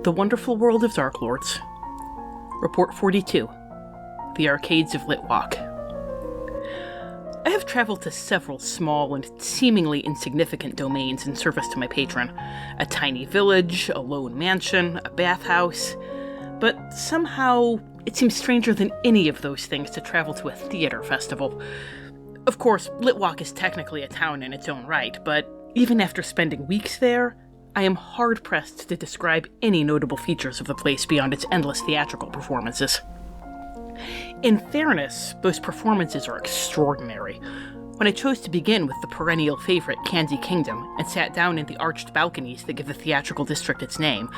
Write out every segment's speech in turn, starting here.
The Wonderful World of Darklords. Report 42. The Arcades of Litwalk. I have traveled to several small and seemingly insignificant domains in service to my patron. A tiny village, a lone mansion, a bathhouse. But somehow, it seems stranger than any of those things to travel to a theater festival. Of course, Litwalk is technically a town in its own right, but even after spending weeks there, I am hard-pressed to describe any notable features of the place beyond its endless theatrical performances. In fairness, those performances are extraordinary. When I chose to begin with the perennial favorite Candy Kingdom and sat down in the arched balconies that give the theatrical district its name,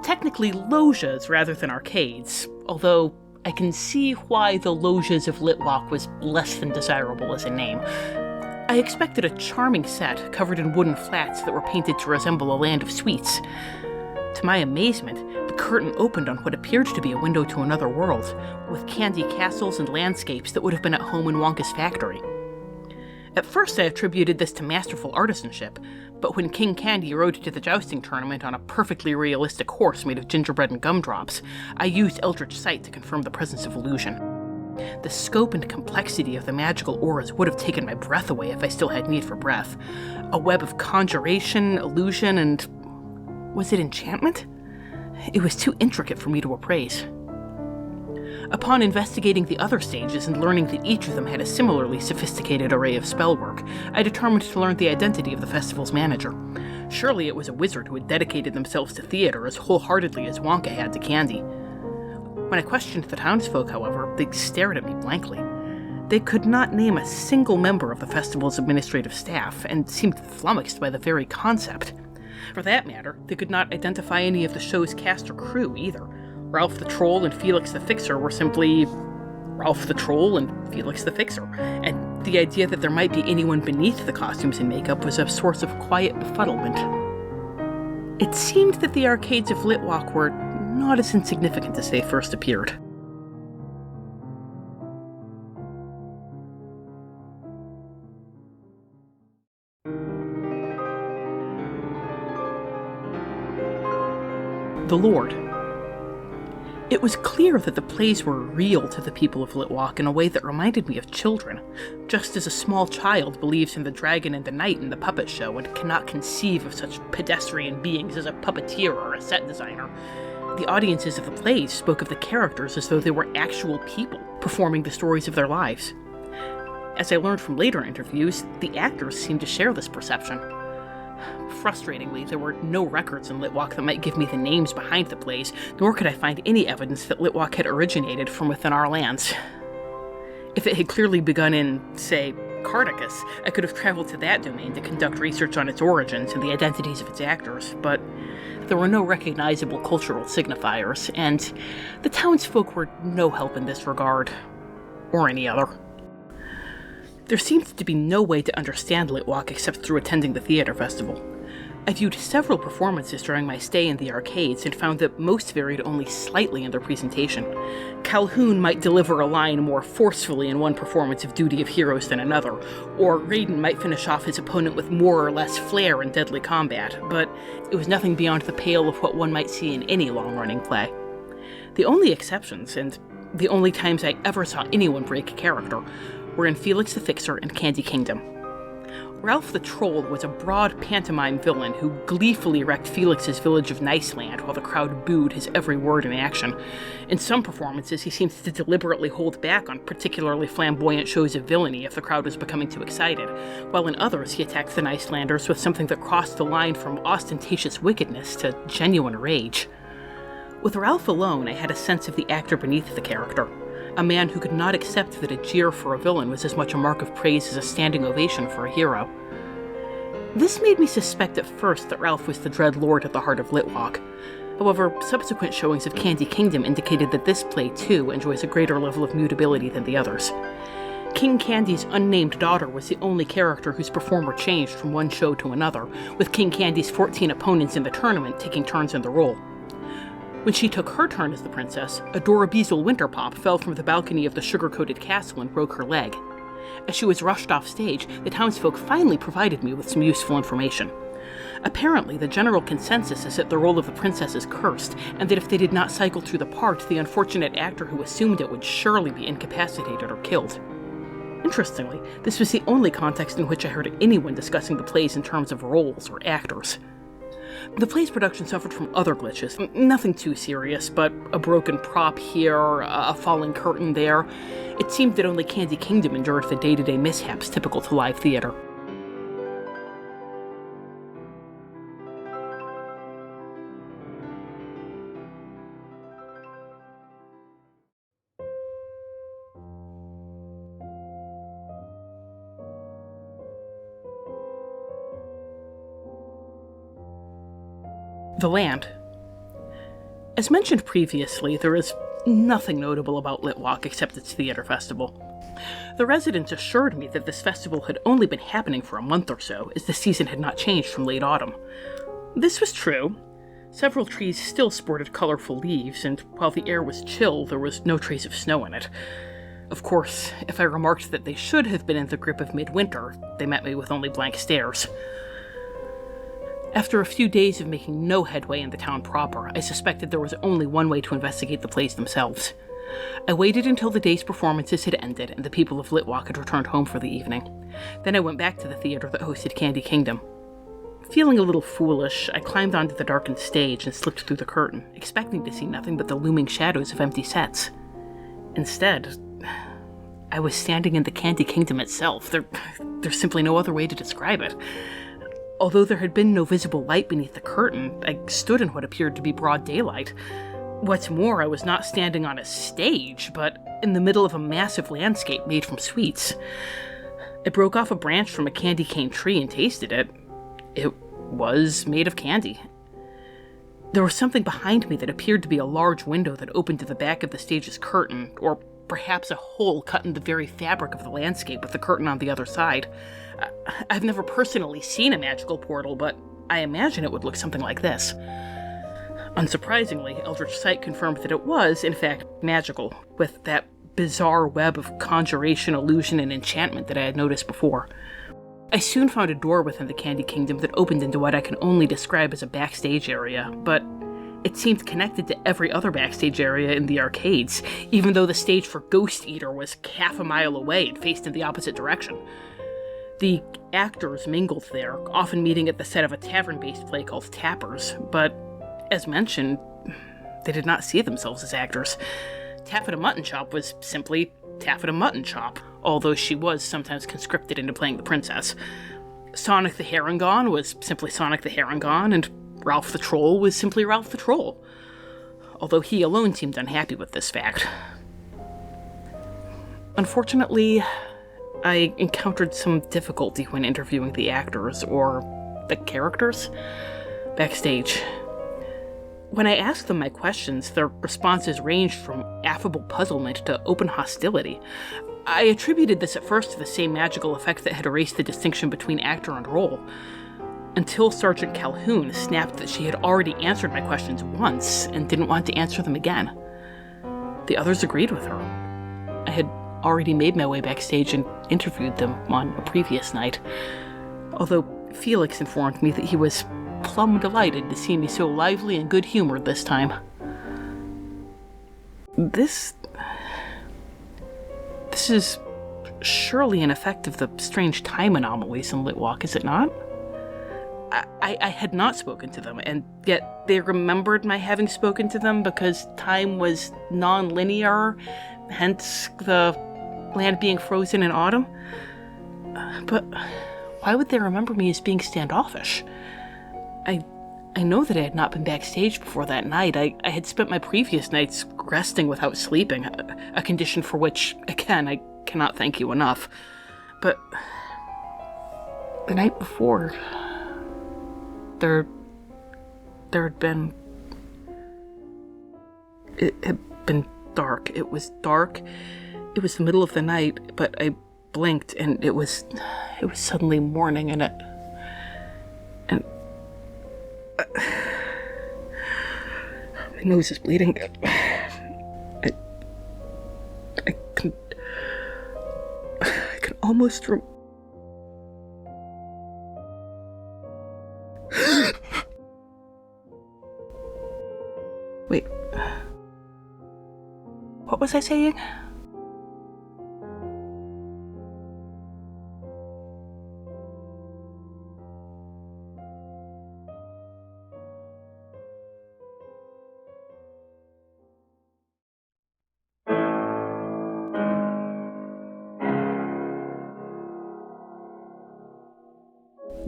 technically loges rather than arcades, although I can see why the loges of Litwalk was less than desirable as a name. I expected a charming set covered in wooden flats that were painted to resemble a land of sweets. To my amazement, the curtain opened on what appeared to be a window to another world, with candy castles and landscapes that would have been at home in Wonka's factory. At first I attributed this to masterful artisanship, but when King Candy rode to the jousting tournament on a perfectly realistic horse made of gingerbread and gumdrops, I used Eldritch Sight to confirm the presence of illusion. The scope and complexity of the magical auras would have taken my breath away if I still had need for breath. A web of conjuration, illusion, and... was it enchantment? It was too intricate for me to appraise. Upon investigating the other stages and learning that each of them had a similarly sophisticated array of spellwork, I determined to learn the identity of the festival's manager. Surely it was a wizard who had dedicated themselves to theater as wholeheartedly as Wonka had to candy. When I questioned the townsfolk, however, they stared at me blankly. They could not name a single member of the festival's administrative staff, and seemed flummoxed by the very concept. For that matter, they could not identify any of the show's cast or crew, either. Ralph the Troll and Felix the Fixer were simply Ralph the Troll and Felix the Fixer, and the idea that there might be anyone beneath the costumes and makeup was a source of quiet befuddlement. It seemed that the Arcades of Litwalk were not as insignificant as they first appeared. The Lord. It was clear that the plays were real to the people of Litwalk in a way that reminded me of children, just as a small child believes in the dragon and the knight in the puppet show and cannot conceive of such pedestrian beings as a puppeteer or a set designer. The audiences of the plays spoke of the characters as though they were actual people performing the stories of their lives. As I learned from later interviews, the actors seemed to share this perception. Frustratingly, there were no records in Litwalk that might give me the names behind the plays, nor could I find any evidence that Litwalk had originated from within our lands. If it had clearly begun in, say, Cardicus, I could have traveled to that domain to conduct research on its origins and the identities of its actors, but there were no recognizable cultural signifiers, and the townsfolk were no help in this regard, or any other. There seemed to be no way to understand Litwalk except through attending the theater festival. I viewed several performances during my stay in the arcades and found that most varied only slightly in their presentation. Calhoun might deliver a line more forcefully in one performance of Duty of Heroes than another, or Raiden might finish off his opponent with more or less flair in deadly combat, but it was nothing beyond the pale of what one might see in any long-running play. The only exceptions, and the only times I ever saw anyone break character, were in Felix the Fixer and Candy Kingdom. Ralph the Troll was a broad pantomime villain who gleefully wrecked Felix's village of Niceland while the crowd booed his every word in action. In some performances, he seemed to deliberately hold back on particularly flamboyant shows of villainy if the crowd was becoming too excited, while in others he attacked the Nicelanders with something that crossed the line from ostentatious wickedness to genuine rage. With Ralph alone, I had a sense of the actor beneath the character. A man who could not accept that a jeer for a villain was as much a mark of praise as a standing ovation for a hero. This made me suspect at first that Ralph was the Dread Lord at the heart of Litwalk. However, subsequent showings of Candy Kingdom indicated that this play, too, enjoys a greater level of mutability than the others. King Candy's unnamed daughter was the only character whose performer changed from one show to another, with King Candy's 14 opponents in the tournament taking turns in the role. When she took her turn as the princess, Adorabeezel Winterpop fell from the balcony of the sugar-coated castle and broke her leg. As she was rushed off stage, the townsfolk finally provided me with some useful information. Apparently, the general consensus is that the role of the princess is cursed, and that if they did not cycle through the part, the unfortunate actor who assumed it would surely be incapacitated or killed. Interestingly, this was the only context in which I heard anyone discussing the plays in terms of roles or actors. The play's production suffered from other glitches, nothing too serious, but a broken prop here, a falling curtain there. It seemed that only Candy Kingdom endured the day-to-day mishaps typical to live theater. The land. As mentioned previously, there is nothing notable about Litwalk except its theater festival. The residents assured me that this festival had only been happening for a month or so, as the season had not changed from late autumn. This was true. Several trees still sported colorful leaves, and while the air was chill, there was no trace of snow in it. Of course, if I remarked that they should have been in the grip of midwinter, they met me with only blank stares. After a few days of making no headway in the town proper, I suspected there was only one way to investigate the plays themselves. I waited until the day's performances had ended and the people of Litwalk had returned home for the evening. Then I went back to the theater that hosted Candy Kingdom. Feeling a little foolish, I climbed onto the darkened stage and slipped through the curtain, expecting to see nothing but the looming shadows of empty sets. Instead, I was standing in the Candy Kingdom itself. There's simply no other way to describe it. Although there had been no visible light beneath the curtain, I stood in what appeared to be broad daylight. What's more, I was not standing on a stage, but in the middle of a massive landscape made from sweets. I broke off a branch from a candy cane tree and tasted it. It was made of candy. There was something behind me that appeared to be a large window that opened to the back of the stage's curtain, or perhaps a hole cut in the very fabric of the landscape with the curtain on the other side. I've never personally seen a magical portal, but I imagine it would look something like this. Unsurprisingly, Eldritch Sight confirmed that it was, in fact, magical, with that bizarre web of conjuration, illusion, and enchantment that I had noticed before. I soon found a door within the Candy Kingdom that opened into what I can only describe as a backstage area, but it seemed connected to every other backstage area in the arcades, even though the stage for Ghost Eater was half a mile away and faced in the opposite direction. The actors mingled there, often meeting at the set of a tavern-based play called Tappers, but, as mentioned, they did not see themselves as actors. Taffeta Mutton Chop was simply Taffeta Mutton Chop, although she was sometimes conscripted into playing the princess. Sonic the Herringon was simply Sonic the Herringon, and Ralph the Troll was simply Ralph the Troll, although he alone seemed unhappy with this fact. Unfortunately, I encountered some difficulty when interviewing the actors, or the characters, backstage. When I asked them my questions, their responses ranged from affable puzzlement to open hostility. I attributed this at first to the same magical effect that had erased the distinction between actor and role, until Sergeant Calhoun snapped that she had already answered my questions once and didn't want to answer them again. The others agreed with her. I had already made my way backstage and interviewed them on a previous night, although Felix informed me that he was plumb delighted to see me so lively and good-humored this time. This is surely an effect of the strange time anomalies in Litwalk, is it not? I had not spoken to them, and yet they remembered my having spoken to them because time was non-linear, hence the land being frozen in autumn. But why would they remember me as being standoffish? I know that I had not been backstage before that night. I had spent my previous nights resting without sleeping, a condition for which, again, I cannot thank you enough. But the night before, there had been... It had been dark. It was dark. It was the middle of the night, but I blinked and it was suddenly morning, and my nose is bleeding. I can almost Wait. What was I saying?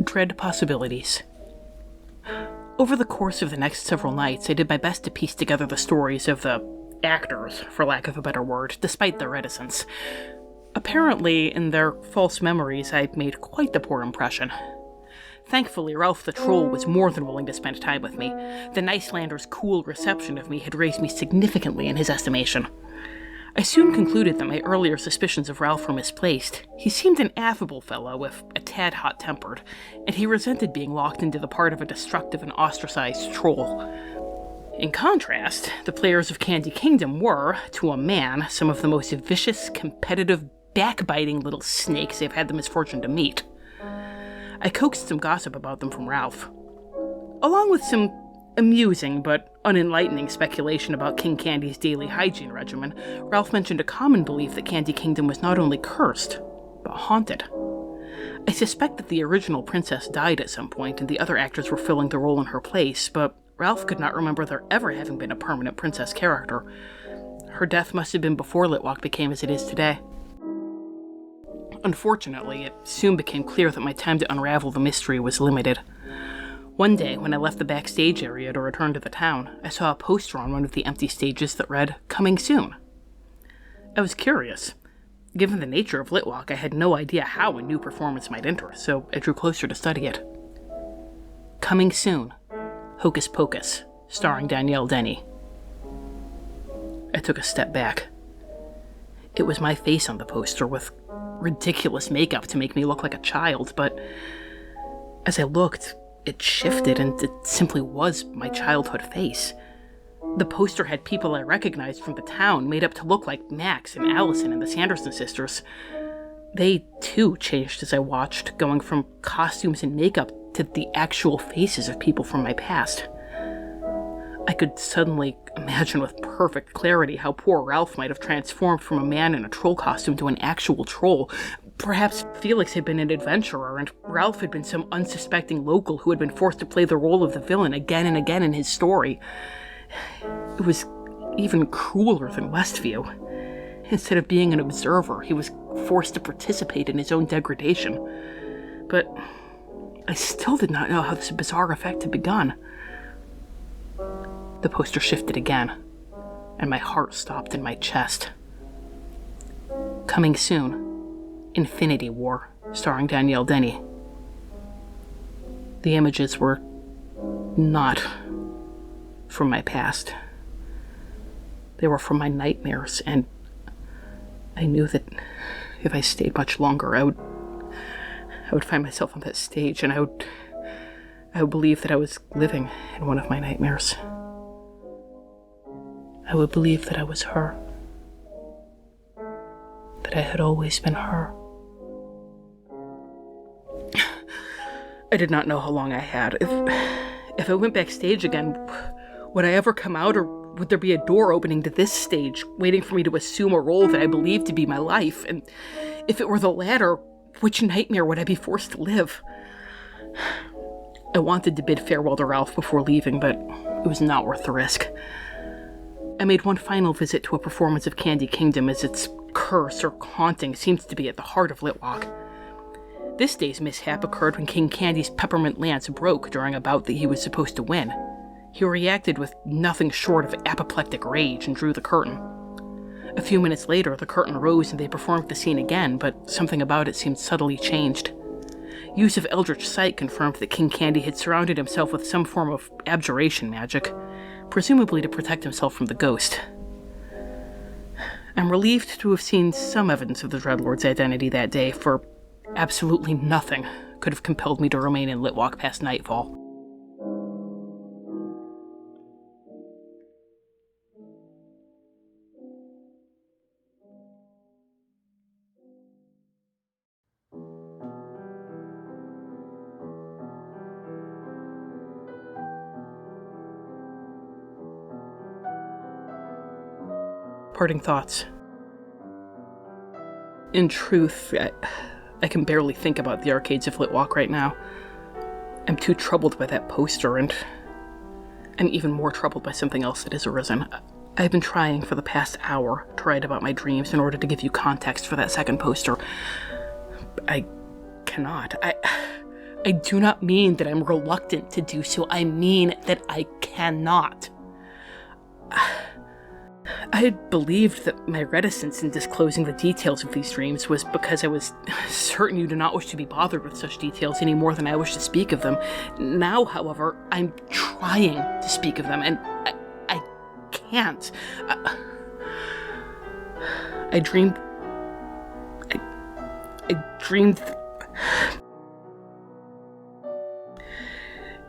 Dread possibilities. Over the course of the next several nights, I did my best to piece together the stories of the actors, for lack of a better word, despite their reticence. Apparently, in their false memories, I made quite the poor impression. Thankfully, Ralph the Troll was more than willing to spend time with me. The Nicelander's cool reception of me had raised me significantly in his estimation. I soon concluded that my earlier suspicions of Ralph were misplaced. He seemed an affable fellow, if a tad hot-tempered, and he resented being locked into the part of a destructive and ostracized troll. In contrast, the players of Candy Kingdom were, to a man, some of the most vicious, competitive, backbiting little snakes I've had the misfortune to meet. I coaxed some gossip about them from Ralph, along with some amusing but unenlightening speculation about King Candy's daily hygiene regimen. Ralph mentioned a common belief that Candy Kingdom was not only cursed, but haunted. I suspect that the original princess died at some point and the other actors were filling the role in her place, but Ralph could not remember there ever having been a permanent princess character. Her death must have been before Litwalk became as it is today. Unfortunately, it soon became clear that my time to unravel the mystery was limited. One day, when I left the backstage area to return to the town, I saw a poster on one of the empty stages that read, "Coming soon." I was curious. Given the nature of Litwalk, I had no idea how a new performance might enter, so I drew closer to study it. Coming soon. Hocus Pocus, starring Danielle Denny. I took a step back. It was my face on the poster with ridiculous makeup to make me look like a child, but as I looked, it shifted and it simply was my childhood face. The poster had people I recognized from the town made up to look like Max and Allison and the Sanderson sisters. They, too, changed as I watched, going from costumes and makeup to the actual faces of people from my past. I could suddenly imagine with perfect clarity how poor Ralph might have transformed from a man in a troll costume to an actual troll. Perhaps Felix had been an adventurer, and Ralph had been some unsuspecting local who had been forced to play the role of the villain again and again in his story. It was even crueler than Westview. Instead of being an observer, he was forced to participate in his own degradation. But I still did not know how this bizarre effect had begun. The poster shifted again, and my heart stopped in my chest. Coming soon. Infinity War, starring Danielle Denny. The images were not from my past. They were from my nightmares, and I knew that if I stayed much longer, I would find myself on that stage, and I would believe that I was living in one of my nightmares. I would believe that I was her. That I had always been her. I did not know how long I had. If I went backstage again, would I ever come out, or would there be a door opening to this stage, waiting for me to assume a role that I believed to be my life? And if it were the latter, which nightmare would I be forced to live? I wanted to bid farewell to Ralph before leaving, but it was not worth the risk. I made one final visit to a performance of Candy Kingdom, as its curse or haunting seems to be at the heart of Litwalk. This day's mishap occurred when King Candy's peppermint lance broke during a bout that he was supposed to win. He reacted with nothing short of apoplectic rage and drew the curtain. A few minutes later, the curtain rose and they performed the scene again, but something about it seemed subtly changed. Use of Eldritch Sight confirmed that King Candy had surrounded himself with some form of abjuration magic, presumably to protect himself from the ghost. I'm relieved to have seen some evidence of the Dreadlord's identity that day, for absolutely nothing could have compelled me to remain in Litwalk past nightfall. Parting thoughts. In truth, I can barely think about the arcades of Litwalk right now. I'm too troubled by that poster, and I'm even more troubled by something else that has arisen. I've been trying for the past hour to write about my dreams in order to give you context for that second poster. I cannot. I do not mean that I'm reluctant to do so. I mean that I cannot. I had believed that my reticence in disclosing the details of these dreams was because I was certain you do not wish to be bothered with such details any more than I wish to speak of them. Now, however, I'm trying to speak of them, and I can't. I dreamed...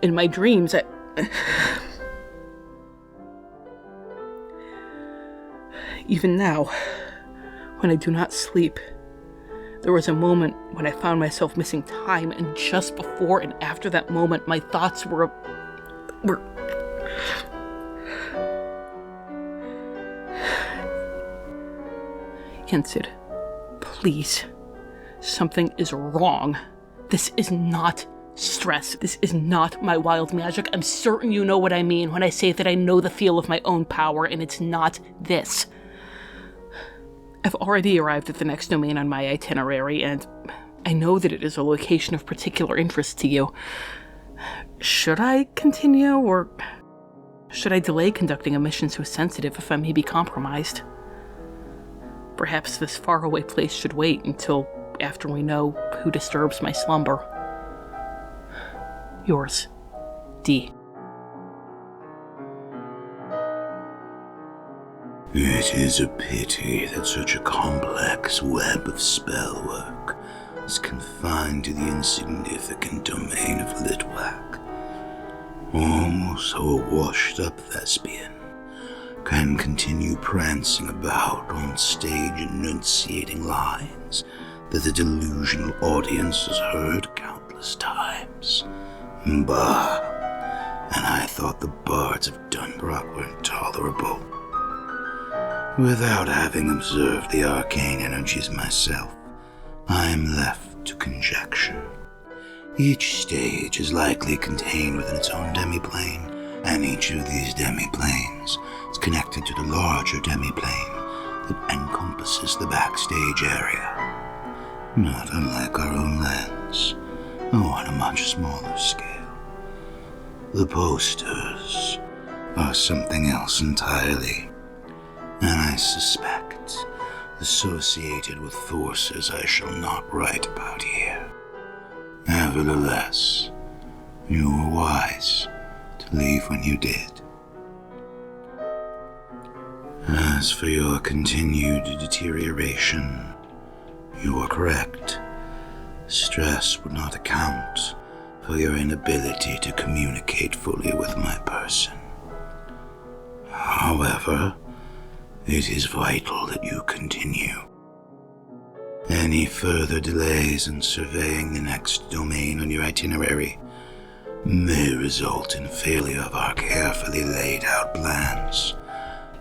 In my dreams, even now, when I do not sleep, there was a moment when I found myself missing time, and just before and after that moment, my thoughts were... Yensid, please. Something is wrong. This is not stress. This is not my wild magic. I'm certain you know what I mean when I say that I know the feel of my own power, and it's not this. I've already arrived at the next domain on my itinerary, and I know that it is a location of particular interest to you. Should I continue, or should I delay conducting a mission so sensitive if I may be compromised? Perhaps this faraway place should wait until after we know who disturbs my slumber. Yours, D. It is a pity that such a complex web of spellwork is confined to the insignificant domain of Litwak. Almost so a washed-up thespian can continue prancing about on stage enunciating lines that the delusional audience has heard countless times. Bah! And I thought the bards of Dunbrock were intolerable. Without having observed the arcane energies myself, I am left to conjecture. Each stage is likely contained within its own demiplane, and each of these demiplanes is connected to the larger demiplane that encompasses the backstage area. Not unlike our own lands, though on a much smaller scale. The posters are something else entirely, and I suspect associated with forces I shall not write about here. Nevertheless, you were wise to leave when you did. As for your continued deterioration, you are correct. Stress would not account for your inability to communicate fully with my person. However, it is vital that you continue. Any further delays in surveying the next domain on your itinerary may result in failure of our carefully laid out plans,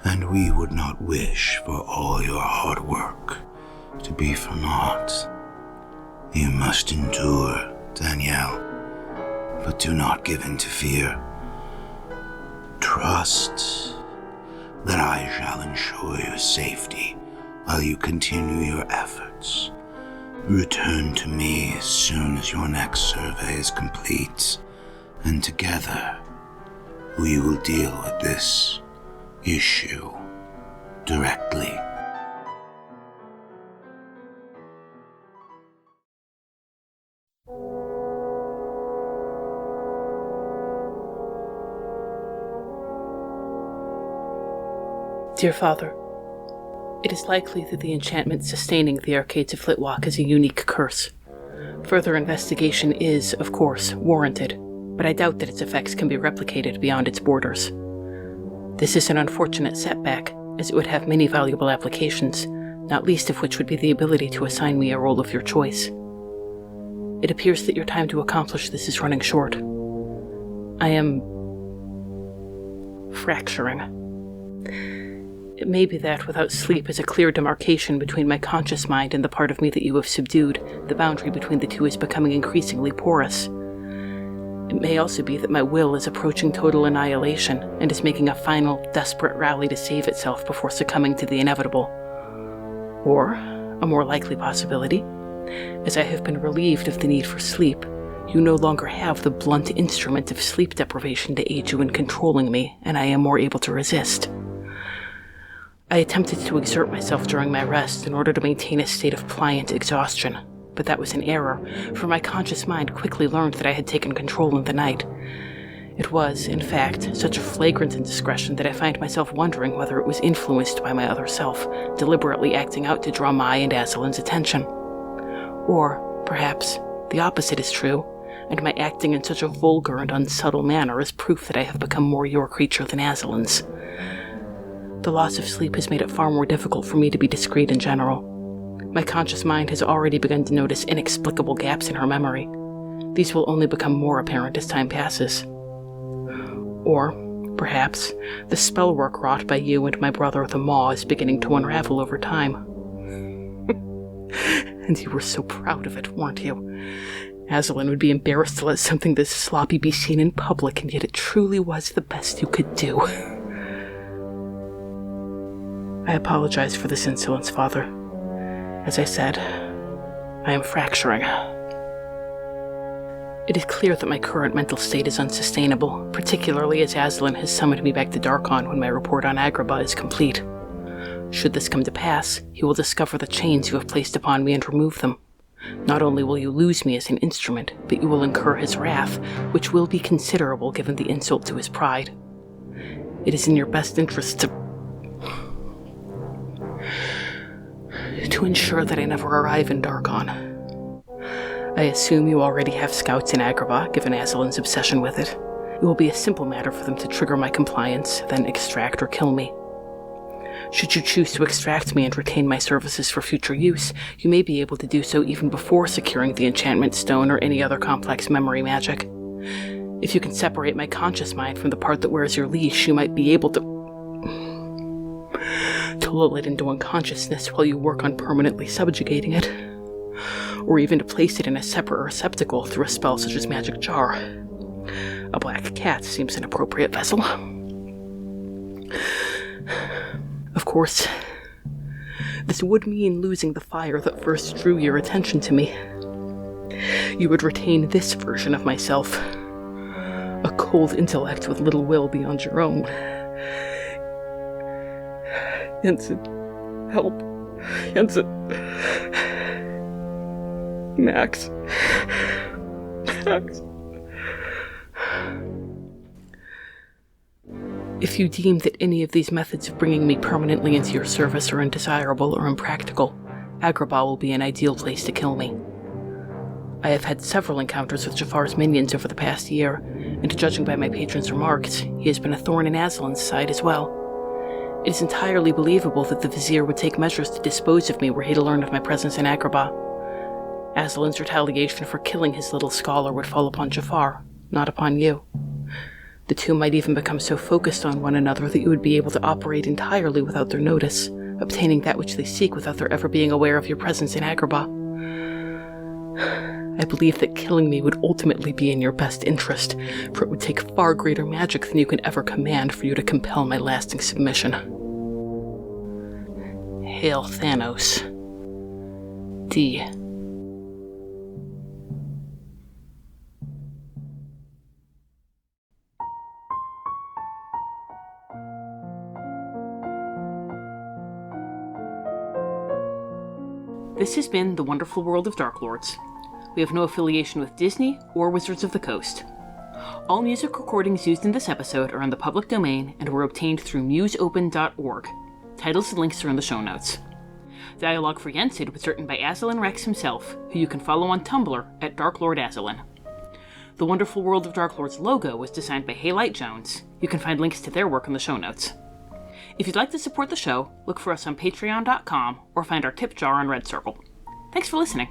and we would not wish for all your hard work to be for naught. You must endure, Danielle, but do not give in to fear. Trust that I shall ensure your safety while you continue your efforts. Return to me as soon as your next survey is complete, and together we will deal with this issue directly. Dear Father, it is likely that the enchantment sustaining the Arcades of Litwak is a unique curse. Further investigation is, of course, warranted, but I doubt that its effects can be replicated beyond its borders. This is an unfortunate setback, as it would have many valuable applications, not least of which would be the ability to assign me a role of your choice. It appears that your time to accomplish this is running short. I am fracturing. It may be that without sleep is a clear demarcation between my conscious mind and the part of me that you have subdued. The boundary between the two is becoming increasingly porous. It may also be that my will is approaching total annihilation and is making a final, desperate rally to save itself before succumbing to the inevitable. Or, a more likely possibility, as I have been relieved of the need for sleep, you no longer have the blunt instrument of sleep deprivation to aid you in controlling me, and I am more able to resist. I attempted to exert myself during my rest in order to maintain a state of pliant exhaustion, but that was an error, for my conscious mind quickly learned that I had taken control in the night. It was, in fact, such a flagrant indiscretion that I find myself wondering whether it was influenced by my other self, deliberately acting out to draw my and Aslan's attention. Or, perhaps, the opposite is true, and my acting in such a vulgar and unsubtle manner is proof that I have become more your creature than Aslan's. The loss of sleep has made it far more difficult for me to be discreet in general. My conscious mind has already begun to notice inexplicable gaps in her memory. These will only become more apparent as time passes. Or, perhaps, the spellwork wrought by you and my brother the Maw is beginning to unravel over time. And you were so proud of it, weren't you? Aslan would be embarrassed to let something this sloppy be seen in public, and yet it truly was the best you could do. I apologize for this insolence, Father. As I said, I am fracturing. It is clear that my current mental state is unsustainable, particularly as Aslan has summoned me back to Darkon when my report on Agrabah is complete. Should this come to pass, he will discover the chains you have placed upon me and remove them. Not only will you lose me as an instrument, but you will incur his wrath, which will be considerable given the insult to his pride. It is in your best interest to ensure that I never arrive in Darkon. I assume you already have scouts in Agrabah, given Aslan's obsession with it. It will be a simple matter for them to trigger my compliance, then extract or kill me. Should you choose to extract me and retain my services for future use, you may be able to do so even before securing the enchantment stone or any other complex memory magic. If you can separate my conscious mind from the part that wears your leash, you might be able to lull it into unconsciousness while you work on permanently subjugating it. Or even to place it in a separate receptacle through a spell such as Magic Jar. A black cat seems an appropriate vessel. Of course, this would mean losing the fire that first drew your attention to me. You would retain this version of myself, a cold intellect with little will beyond your own. Jensen, help. Jensen. Max. If you deem that any of these methods of bringing me permanently into your service are undesirable or impractical, Agrabah will be an ideal place to kill me. I have had several encounters with Jafar's minions over the past year, and judging by my patron's remarks, he has been a thorn in Aslan's side as well. It is entirely believable that the Vizier would take measures to dispose of me were he to learn of my presence in Agrabah. Aslan's retaliation for killing his little scholar would fall upon Jafar, not upon you. The two might even become so focused on one another that you would be able to operate entirely without their notice, obtaining that which they seek without their ever being aware of your presence in Agrabah. I believe that killing me would ultimately be in your best interest, for it would take far greater magic than you can ever command for you to compel my lasting submission. Hail Thanos. D. This has been The Wonderful World of Darklords. We have no affiliation with Disney or Wizards of the Coast. All music recordings used in this episode are in the public domain and were obtained through museopen.org. Titles and links are in the show notes. Dialogue for Yensid was written by Aslan Rex himself, who you can follow on Tumblr at Darklord Aslan. The Wonderful World of Darklords logo was designed by Haylight Jones. You can find links to their work in the show notes. If you'd like to support the show, look for us on patreon.com or find our tip jar on Red Circle. Thanks for listening.